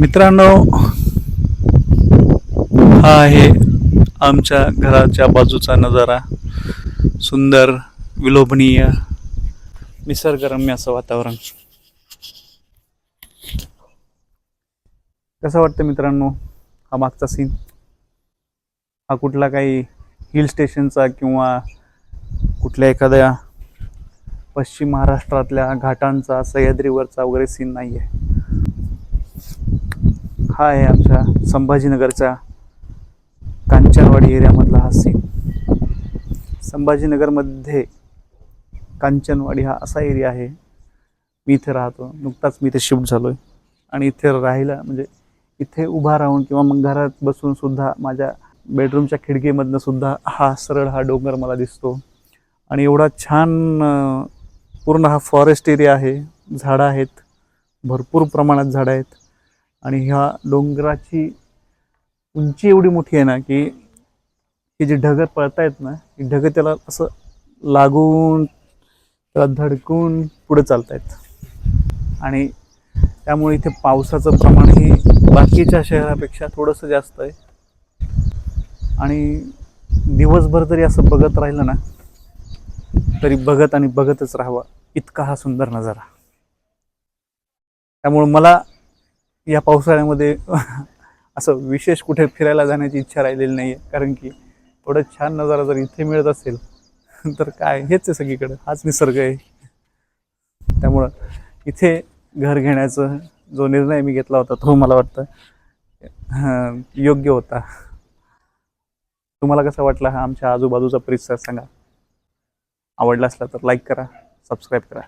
मित्रांनो, हा आहे आमच्या घराच्या बाजूचा नजारा. सुंदर, विलोभनीय, निसर्गरम्य असं वातावरण. कसं वाटतं मित्रांनो हा मागचा सीन? हा कुठला काही हिल स्टेशनचा किंवा कुठल्या एखाद्या पश्चिम महाराष्ट्रातल्या घाटांचा, सह्याद्रीवरचा वगैरे सीन नाही आहे. हा आहे आमच्या संभाजीनगरच्या कांचनवाडी एरियामधला हा सीन. संभाजीनगरमध्ये कांचनवाडी हा असा एरिया आहे. मी इथे राहतो, नुकताच मी इथे शिफ्ट झालोय आणि इथे राहायला म्हणजे इथे उभा राहून किंवा मग घरात बसून सुद्धा माझ्या बेडरूमच्या खिडकीमधनं सुद्धा हा सरळ हा डोंगर मला दिसतो. आणि एवढा छान पूर्ण हा फॉरेस्ट एरिया आहे. झाडं आहेत, भरपूर प्रमाणात झाडं आहेत. आणि ह्या डोंगराची उंची एवढी मोठी आहे ना की ही जी ढगं पळतायत ना, ही ढगं त्याला असं लागून त्याला धडकून पुढे चालतायत. आणि त्यामुळे इथे पावसाचं प्रमाणही बाकीच्या शहरापेक्षा थोडंसं जास्त आहे. आणि दिवसभर जरी असं बघत राहिलं ना तरी बघत आणि बघतच राहावं, इतका हा सुंदर नजारा. त्यामुळे मला या पावसाळ्यामध्ये असं विशेष कुठे फिरायला जाण्याची इच्छा राहिलेली नाही आहे. कारण की एवढं छान नजारा जर इथे मिळत असेल तर काय, हेच आहे सगळीकडे, हाच निसर्ग आहे. त्यामुळं इथे घर घेण्याचा जो निर्णय मी घेतला होता तो मला वाटतं योग्य होता. तुम्हाला कसा वाटला हा आमच्या आजूबाजूचा परिसर सांगा. आवडला असला तर लाईक करा, सबस्क्राईब करा.